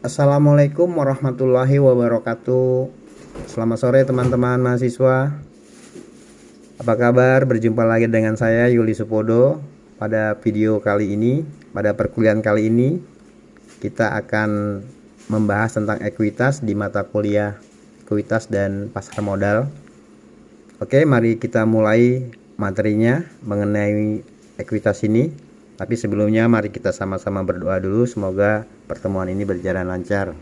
Assalamualaikum warahmatullahi wabarakatuh. Selamat sore teman-teman mahasiswa. Apa kabar? Berjumpa lagi dengan saya Yuli Supodo. Pada video kali ini, pada perkuliahan kali ini, kita akan membahas tentang ekuitas di mata kuliah ekuitas dan pasar modal. Oke, mari kita mulai materinya mengenai ekuitas ini. Tapi sebelumnya mari kita sama-sama berdoa dulu, semoga pertemuan ini berjalan lancar.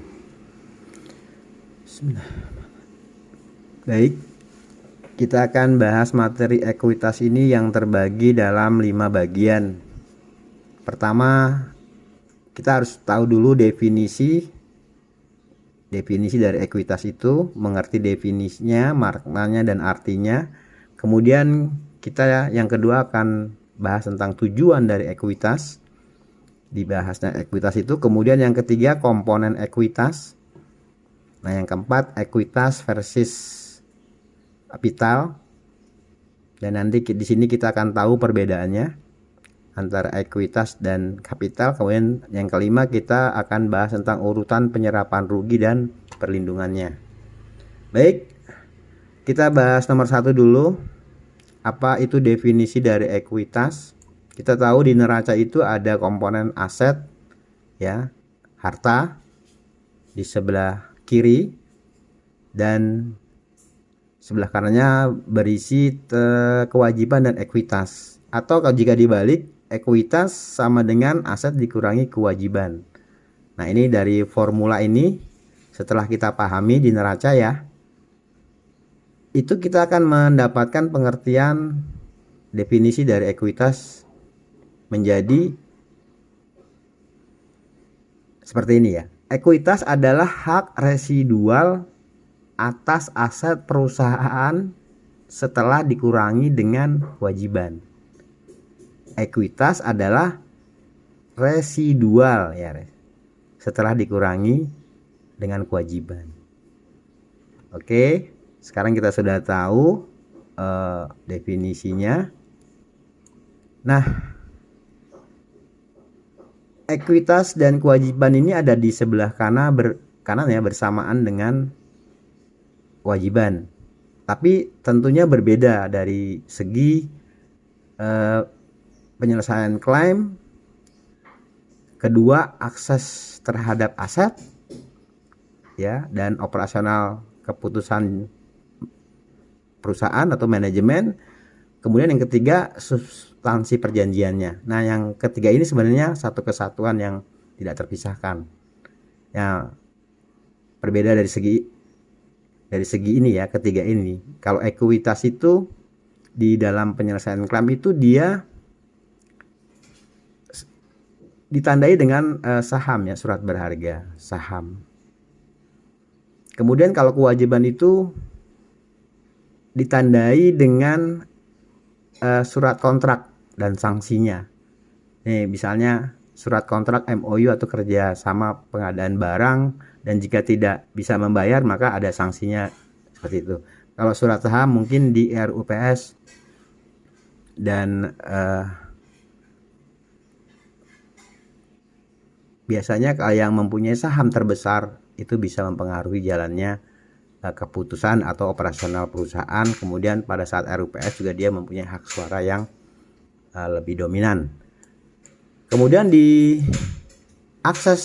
Baik, kita akan bahas materi ekuitas ini yang terbagi dalam 5 bagian. Pertama, kita harus tahu dulu definisi dari ekuitas itu, mengerti definisinya, maknanya dan artinya. Kemudian kita yang kedua akan bahas tentang tujuan dari ekuitas. Dibahasnya ekuitas itu. Kemudian yang ketiga komponen ekuitas. Nah, yang keempat ekuitas versus kapital. Dan nanti di sini kita akan tahu perbedaannya antara ekuitas dan kapital. Kemudian yang kelima kita akan bahas tentang urutan penyerapan rugi dan perlindungannya. Baik, kita bahas nomor 1 dulu. Apa itu definisi dari ekuitas? Kita tahu di neraca itu ada komponen aset, ya, harta di sebelah kiri, dan sebelah kanannya berisi kewajiban dan ekuitas. Atau kalau jika dibalik, ekuitas sama dengan aset dikurangi kewajiban. Nah, ini dari formula ini setelah kita pahami di neraca, ya, itu kita akan mendapatkan pengertian definisi dari ekuitas menjadi seperti ini, ya. Ekuitas adalah hak residual atas aset perusahaan setelah dikurangi dengan kewajiban. Ekuitas adalah residual, ya, setelah dikurangi dengan kewajiban. Oke, sekarang kita sudah tahu definisinya. Nah, ekuitas dan kewajiban ini ada di sebelah kanan ya, bersamaan dengan kewajiban. Tapi tentunya berbeda dari segi penyelesaian klaim, kedua akses terhadap aset, ya, dan operasional keputusan perusahaan atau manajemen. Kemudian yang ketiga substansi perjanjiannya. Nah, yang ketiga ini sebenarnya satu kesatuan yang tidak terpisahkan. Ya, berbeda dari segi ini, ya, ketiga ini. Kalau ekuitas itu di dalam penyelesaian klaim itu dia ditandai dengan saham, ya, surat berharga saham. Kemudian kalau kewajiban itu ditandai dengan surat kontrak dan sanksinya. Nih, misalnya surat kontrak MOU atau kerja sama pengadaan barang, dan jika tidak bisa membayar maka ada sanksinya, seperti itu. Kalau surat saham mungkin di RUPS, dan biasanya kalau yang mempunyai saham terbesar itu bisa mempengaruhi jalannya keputusan atau operasional perusahaan. Kemudian pada saat RUPS juga dia mempunyai hak suara yang lebih dominan. Kemudian di akses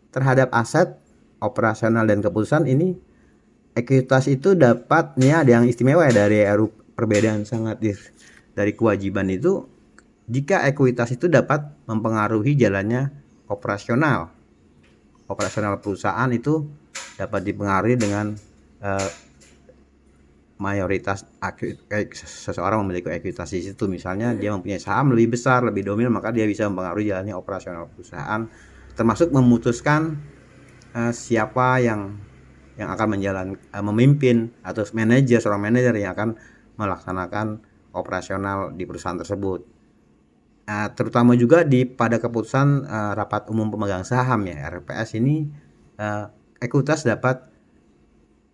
terhadap aset, operasional dan keputusan ini, ekuitas itu dapatnya ada yang istimewa, ya, dari perbedaan sangat dari kewajiban itu. Jika ekuitas itu dapat mempengaruhi jalannya operasional perusahaan, itu dapat dipengaruhi dengan mayoritas seseorang memiliki ekuitas di situ. Misalnya dia mempunyai saham lebih besar, lebih dominan, maka dia bisa mempengaruhi jalannya operasional perusahaan, termasuk memutuskan siapa yang akan memimpin, atau seorang manajer yang akan melaksanakan operasional di perusahaan tersebut. Terutama juga pada keputusan rapat umum pemegang saham, ya, RPS ini, ekuitas dapat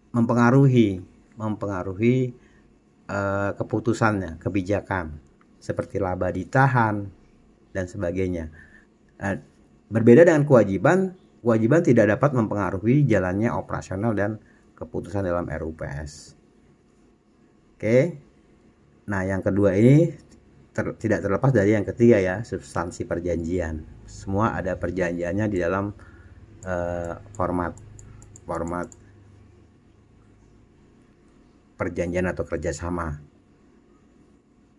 mempengaruhi keputusannya, kebijakan seperti laba ditahan dan sebagainya. Berbeda dengan kewajiban, kewajiban tidak dapat mempengaruhi jalannya operasional dan keputusan dalam RUPS. Oke. Nah, yang kedua ini tidak terlepas dari yang ketiga ya, substansi perjanjian. Semua ada perjanjiannya di dalam format perjanjian atau kerjasama.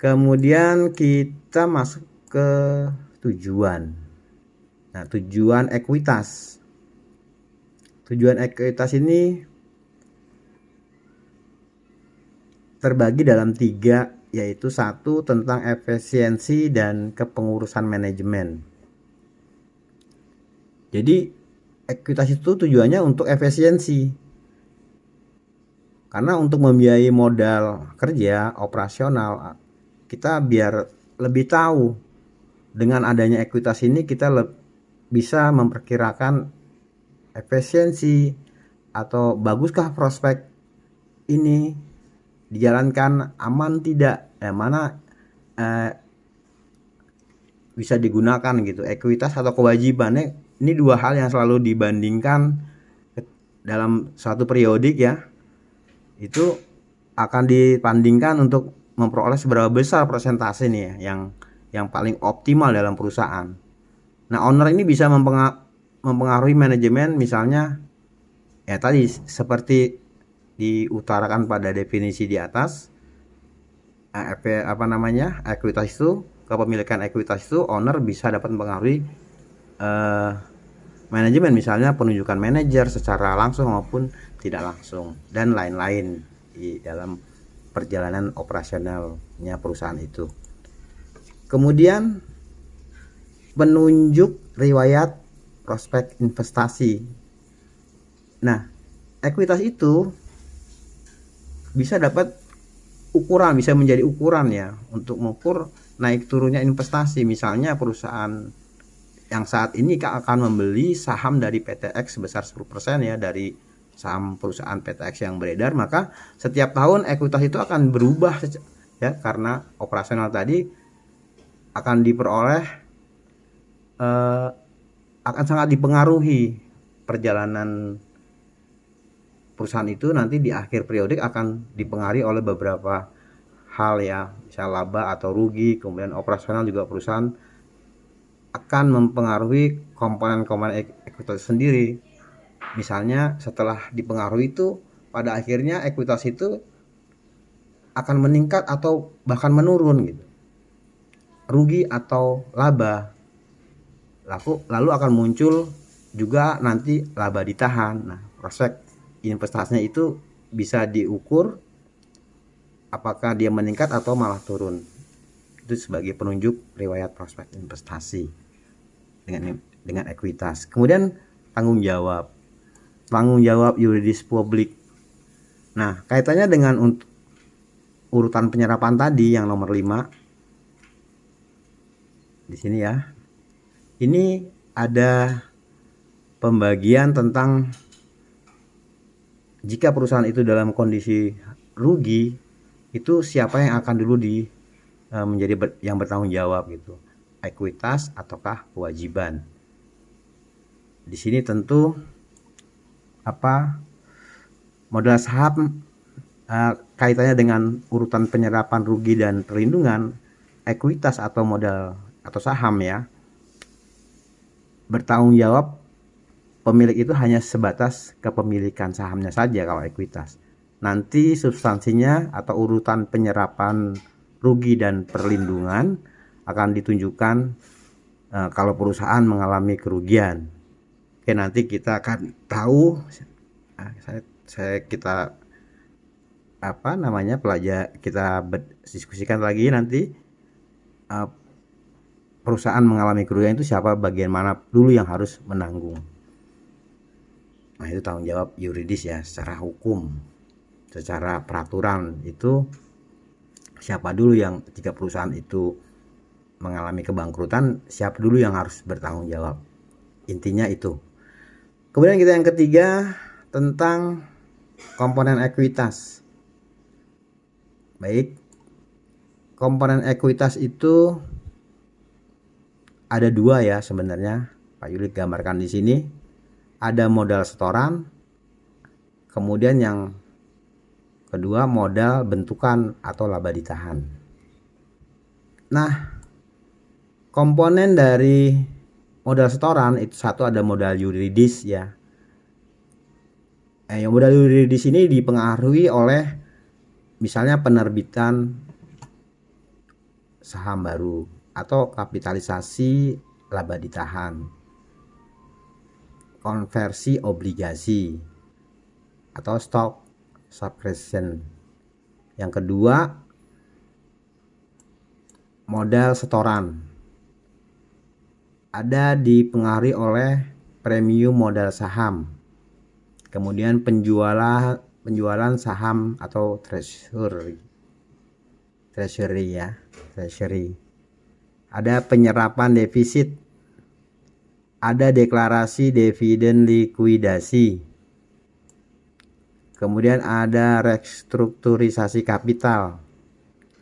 Kemudian kita masuk ke tujuan. Nah, tujuan ekuitas. Tujuan ekuitas ini terbagi dalam 3, yaitu 1 tentang efisiensi dan kepengurusan manajemen. Jadi ekuitas itu tujuannya untuk efisiensi, karena untuk membiayai modal kerja operasional kita biar lebih tahu. Dengan adanya ekuitas ini kita bisa memperkirakan efisiensi atau baguskah prospek ini dijalankan, aman tidak, mana bisa digunakan gitu. Ekuitas atau kewajibannya ini 2 hal yang selalu dibandingkan dalam suatu periodik ya. Itu akan dibandingkan untuk memperoleh seberapa besar persentase nih ya, yang paling optimal dalam perusahaan. Nah, owner ini bisa mempengaruhi manajemen, misalnya ya tadi seperti diutarakan pada definisi di atas, ekuitas itu, kepemilikan ekuitas itu, owner bisa dapat mempengaruhi manajemen, misalnya penunjukan manajer secara langsung maupun tidak langsung, dan lain-lain di dalam perjalanan operasionalnya perusahaan itu. Kemudian penunjuk riwayat prospek investasi. Nah, ekuitas itu bisa dapat ukuran, bisa menjadi ukuran ya untuk mengukur naik turunnya investasi. Misalnya perusahaan yang saat ini akan membeli saham dari PTX sebesar 10% ya dari saham perusahaan PTX yang beredar, maka setiap tahun ekuitas itu akan berubah ya, karena operasional tadi akan diperoleh akan sangat dipengaruhi perjalanan perusahaan itu. Nanti di akhir periodik akan dipengaruhi oleh beberapa hal ya, misal laba atau rugi, kemudian operasional juga perusahaan akan mempengaruhi komponen-komponen ekuitas sendiri. Misalnya setelah dipengaruhi itu, pada akhirnya ekuitas itu akan meningkat atau bahkan menurun gitu, rugi atau laba. Lalu akan muncul juga nanti laba ditahan. Nah, prospek investasinya itu bisa diukur apakah dia meningkat atau malah turun. Itu sebagai penunjuk riwayat prospek investasi dengan ekuitas. Kemudian tanggung jawab yuridis publik. Nah, kaitannya dengan urutan penyerapan tadi yang nomor 5 di sini ya. Ini ada pembagian tentang jika perusahaan itu dalam kondisi rugi, itu siapa yang akan dulu menjadi yang bertanggung jawab gitu, ekuitas ataukah kewajiban. Di sini tentu modal saham kaitannya dengan urutan penyerapan rugi dan perlindungan. Ekuitas atau modal atau saham ya, bertanggung jawab pemilik itu hanya sebatas kepemilikan sahamnya saja kalau ekuitas. Nanti substansinya atau urutan penyerapan rugi dan perlindungan akan ditunjukkan kalau perusahaan mengalami kerugian. Oke, nanti kita akan tahu, kita diskusikan lagi nanti perusahaan mengalami kerugian itu siapa, bagian mana dulu yang harus menanggung. Nah, itu tanggung jawab yuridis ya, secara hukum, secara peraturan itu siapa dulu yang, jika perusahaan itu mengalami kebangkrutan, siapa dulu yang harus bertanggung jawab. Intinya itu. Kemudian kita yang ketiga tentang komponen ekuitas. Baik, komponen ekuitas itu ada 2 ya sebenarnya. Pak Yuli gambarkan di sini. ada modal setoran, kemudian yang kedua modal bentukan atau laba ditahan. Nah, komponen dari modal setoran itu satu ada modal yuridis ya. Yang modal yuridis ini dipengaruhi oleh misalnya penerbitan saham baru atau kapitalisasi laba ditahan, konversi obligasi atau stock subscription. Yang kedua modal setoran ada dipengaruhi oleh premium modal saham, kemudian penjualan saham atau treasury ya, treasury. Ada penyerapan defisit, ada deklarasi dividen likuidasi, kemudian ada restrukturisasi kapital,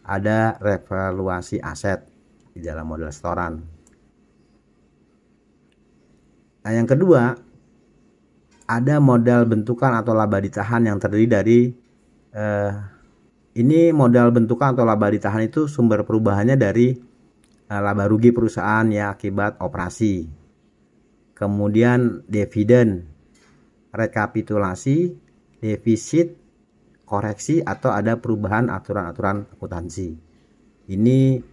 ada revaluasi aset di dalam modal setoran. Nah, yang kedua ada modal bentukan atau laba ditahan yang terdiri dari ini modal bentukan atau laba ditahan itu sumber perubahannya dari laba rugi perusahaan ya akibat operasi, kemudian dividen, rekapitulasi, defisit, koreksi, atau ada perubahan aturan-aturan akuntansi. Ini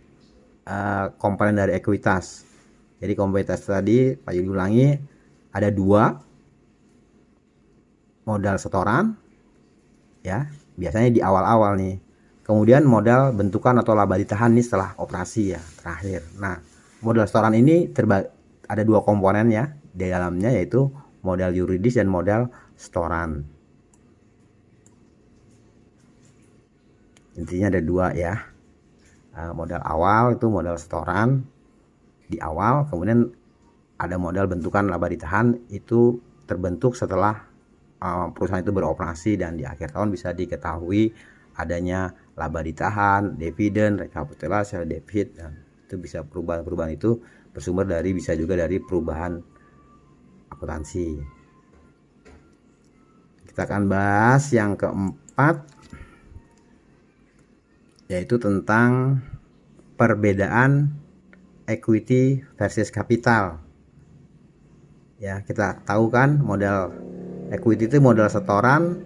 komponen dari ekuitas. Jadi komoditas tadi Pak Yudi ulangi, ada dua, modal setoran ya, biasanya di awal-awal nih, kemudian modal bentukan atau laba ditahan nih setelah operasi ya, terakhir. Nah, modal setoran ini ada dua komponen ya di dalamnya, yaitu modal yuridis dan modal setoran. Intinya ada dua ya. Modal awal itu modal setoran di awal, kemudian ada modal bentukan laba ditahan itu terbentuk setelah perusahaan itu beroperasi, dan di akhir tahun bisa diketahui adanya laba ditahan, dividen, rekapitulasi, defisit, dan itu bisa perubahan itu bersumber dari, bisa juga dari perubahan akuntansi. Kita akan bahas yang keempat, yaitu tentang perbedaan equity versus kapital. Ya, kita tahu kan modal equity itu modal setoran,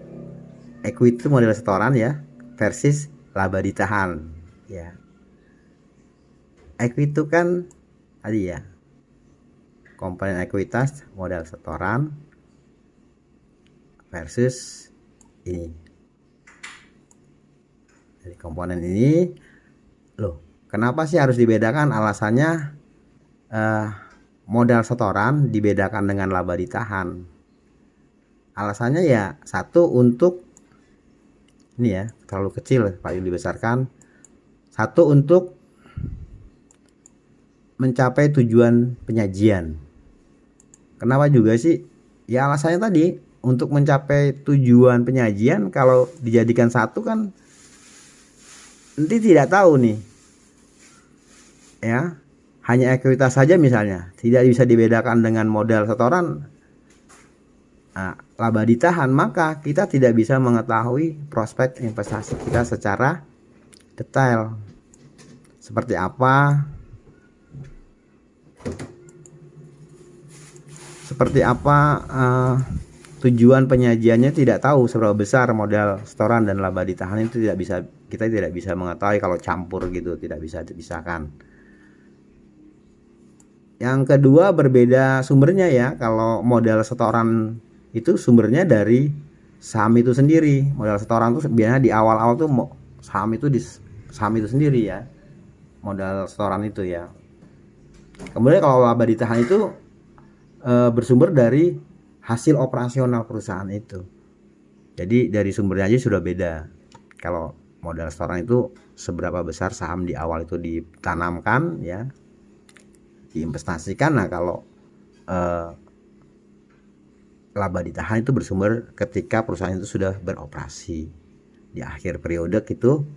equity itu modal setoran ya, versus laba ditahan ya. Equity itu kan tadi ya, komponen ekuitas modal setoran versus ini. Jadi komponen ini loh, kenapa sih harus dibedakan? Alasannya modal setoran dibedakan dengan laba ditahan. Alasannya ya satu, untuk ini ya terlalu kecil Pak Yudi dibesarkan. Satu, untuk mencapai tujuan penyajian. Kenapa juga sih? Ya alasannya tadi, untuk mencapai tujuan penyajian. Kalau dijadikan satu kan nanti tidak tahu nih ya, hanya ekuitas saja misalnya, tidak bisa dibedakan dengan modal setoran, laba ditahan, maka kita tidak bisa mengetahui prospek investasi kita secara detail. Seperti apa tujuan penyajiannya tidak tahu. Seberapa besar modal setoran dan laba ditahan itu kita tidak bisa mengetahui kalau campur gitu, tidak bisa dipisahkan. Yang kedua, berbeda sumbernya ya. Kalau modal setoran itu sumbernya dari saham itu sendiri. Modal setoran itu biasanya di awal-awal tuh saham itu sendiri ya, modal setoran itu ya. Kemudian kalau laba ditahan itu bersumber dari hasil operasional perusahaan itu. Jadi dari sumbernya aja sudah beda. Kalau modal setoran itu seberapa besar saham di awal itu ditanamkan ya, diinvestasikan. Nah, kalau laba ditahan itu bersumber ketika perusahaan itu sudah beroperasi di akhir periode itu,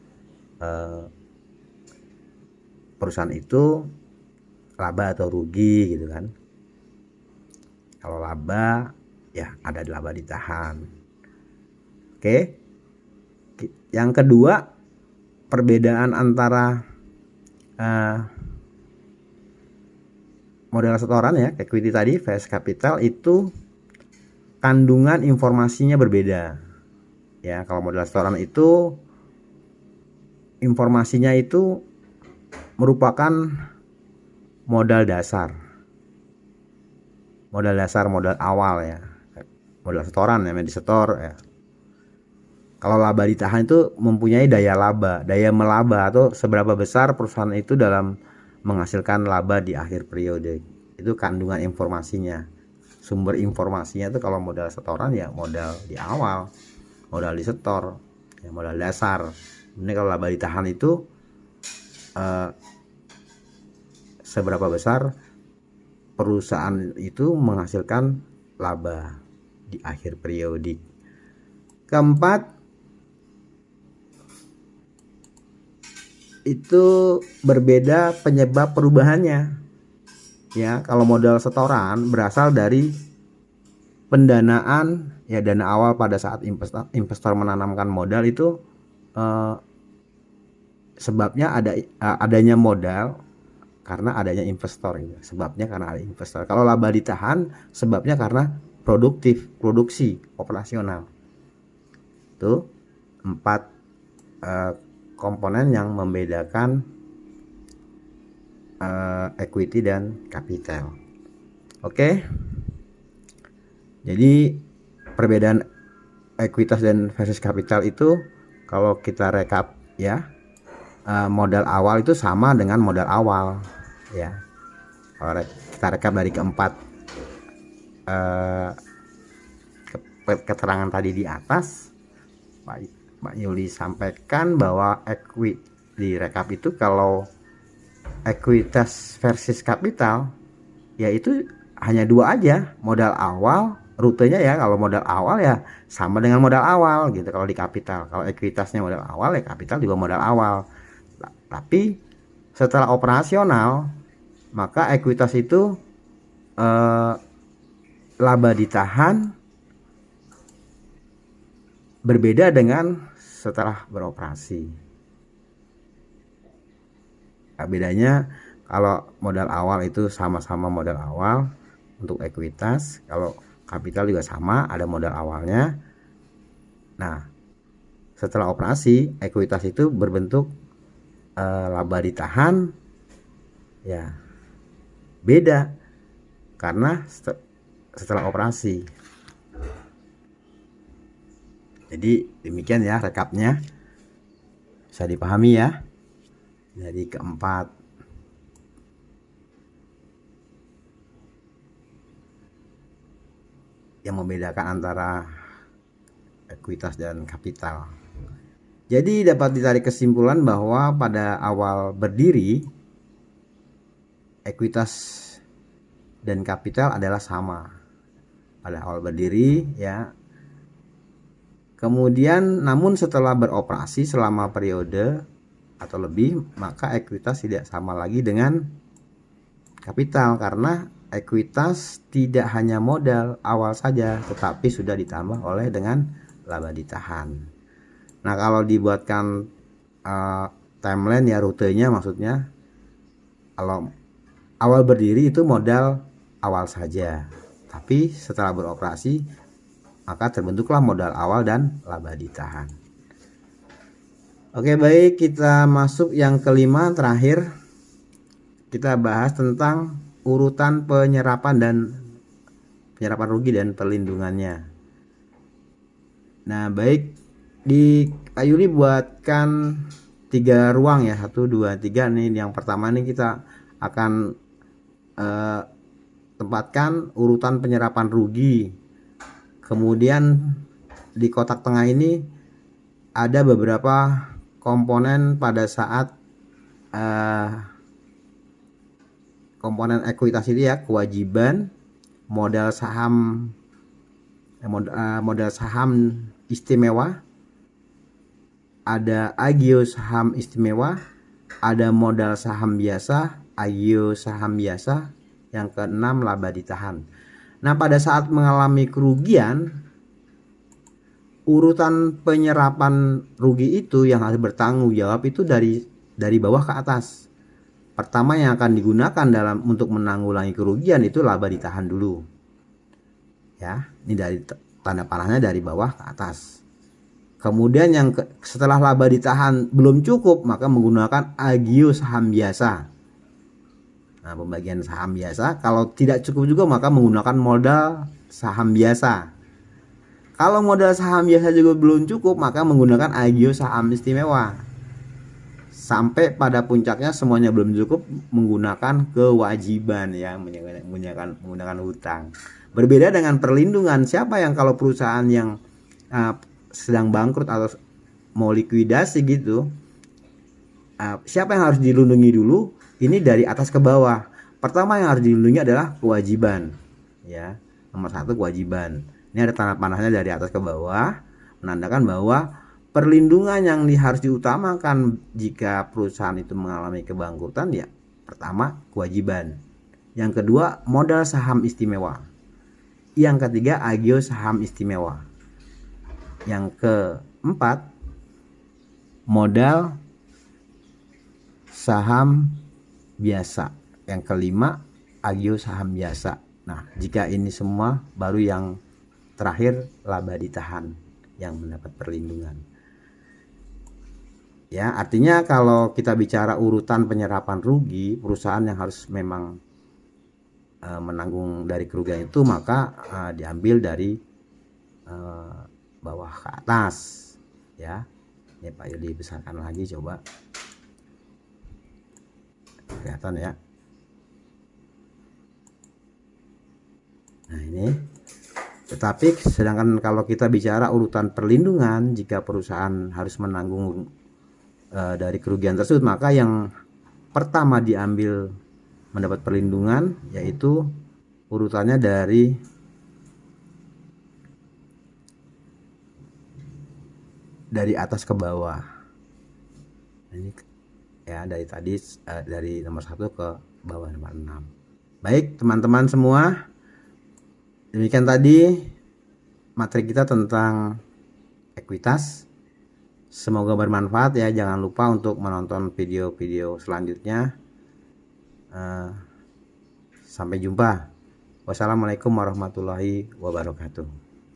perusahaan itu laba atau rugi gitu kan. Kalau laba ya ada laba ditahan. Oke. Yang kedua, perbedaan antara modal setoran ya, equity tadi versus capital itu kandungan informasinya berbeda. Ya, kalau modal setoran itu informasinya itu merupakan modal dasar. Modal awal ya. Modal setoran ya, disetor ya. Kalau laba ditahan itu mempunyai daya laba, daya melaba atau seberapa besar perusahaan itu dalam menghasilkan laba di akhir periode. Itu kandungan informasinya. Sumber informasinya itu kalau modal setoran ya modal di awal, modal disetor, ya modal dasar. Ini kalau laba ditahan itu seberapa besar perusahaan itu menghasilkan laba di akhir periodik. Keempat, itu berbeda penyebab perubahannya. Ya, kalau modal setoran berasal dari pendanaan ya, dana awal pada saat investor menanamkan modal itu sebabnya adanya modal karena adanya investor gitu. Sebabnya karena ada investor. Kalau laba ditahan sebabnya karena produksi operasional. Itu 4 komponen yang membedakan equity dan capital. Oke. Jadi perbedaan ekuitas dan versus capital itu kalau kita rekap ya, modal awal itu sama dengan modal awal ya. Kalau kita rekap dari keempat keterangan tadi di atas, Pak Yuli sampaikan bahwa equity di rekap itu kalau ekuitas versus kapital yaitu hanya dua aja, modal awal rutenya ya. Kalau modal awal ya sama dengan modal awal gitu kalau di kapital. Kalau ekuitasnya modal awal ya kapital juga modal awal. Tapi setelah operasional maka ekuitas itu laba ditahan berbeda dengan setelah beroperasi. Nah, bedanya kalau modal awal itu sama-sama modal awal untuk ekuitas, kalau kapital juga sama ada modal awalnya. Nah, setelah operasi ekuitas itu berbentuk laba ditahan ya, beda karena setelah operasi. Jadi demikian ya rekapnya, bisa dipahami ya. Jadi keempat yang membedakan antara ekuitas dan kapital. Jadi dapat ditarik kesimpulan bahwa pada awal berdiri ekuitas dan kapital adalah sama. Pada awal berdiri ya. Kemudian namun setelah beroperasi selama periode atau lebih, maka ekuitas tidak sama lagi dengan kapital karena ekuitas tidak hanya modal awal saja tetapi sudah ditambah oleh dengan laba ditahan. Nah, kalau dibuatkan timeline ya, rutenya maksudnya, kalau awal berdiri itu modal awal saja, tapi setelah beroperasi maka terbentuklah modal awal dan laba ditahan. Oke, baik, kita masuk yang kelima terakhir. Kita bahas tentang urutan penyerapan rugi dan perlindungannya. Nah, baik, di Pak Yuli buatkan 3 ruang ya, 1, 2, 3 nih. Yang pertama nih kita akan tempatkan urutan penyerapan rugi. Kemudian di kotak tengah ini ada beberapa komponen pada saat komponen ekuitas itu ya, kewajiban, modal saham istimewa, ada agio saham istimewa, ada modal saham biasa, agio saham biasa, yang keenam laba ditahan. Nah, pada saat mengalami kerugian, urutan penyerapan rugi itu yang harus bertanggung jawab itu dari bawah ke atas. Pertama yang akan digunakan untuk menanggulangi kerugian itu laba ditahan dulu. Ya, ini dari tanda panahnya dari bawah ke atas. Kemudian setelah laba ditahan belum cukup, maka menggunakan agio saham biasa. Nah, pembagian saham biasa. Kalau tidak cukup juga maka menggunakan modal saham biasa. Kalau modal saham biasa juga belum cukup maka menggunakan agio saham istimewa. Sampai pada puncaknya semuanya belum cukup, menggunakan kewajiban ya, menggunakan hutang. Berbeda dengan perlindungan. Siapa yang kalau perusahaan yang sedang bangkrut atau mau likuidasi gitu, siapa yang harus dilindungi dulu? Ini dari atas ke bawah. Pertama yang harus dilindungi adalah kewajiban. Ya, nomor 1 kewajiban. Ini ada tanda panahnya dari atas ke bawah, menandakan bahwa perlindungan yang harus diutamakan jika perusahaan itu mengalami kebangkrutan ya, pertama kewajiban. Yang kedua modal saham istimewa. Yang ketiga agio saham istimewa. Yang keempat modal saham biasa. Yang kelima agio saham biasa. Nah, jika ini semua baru yang terakhir laba ditahan yang mendapat perlindungan. Ya, artinya kalau kita bicara urutan penyerapan rugi, perusahaan yang harus memang menanggung dari kerugian itu maka diambil dari bawah ke atas ya. Ini Pak Yudi besarkan lagi coba. Kelihatan ya. Nah, ini. Tetapi sedangkan kalau kita bicara urutan perlindungan, jika perusahaan harus menanggung dari kerugian tersebut, maka yang pertama diambil mendapat perlindungan yaitu urutannya dari atas ke bawah. Ini ya, dari tadi dari nomor 1 ke bawah nomor 6. Baik teman-teman semua, demikian tadi materi kita tentang ekuitas. Semoga bermanfaat ya. Jangan lupa untuk menonton video-video selanjutnya. Sampai jumpa. Wassalamualaikum warahmatullahi wabarakatuh.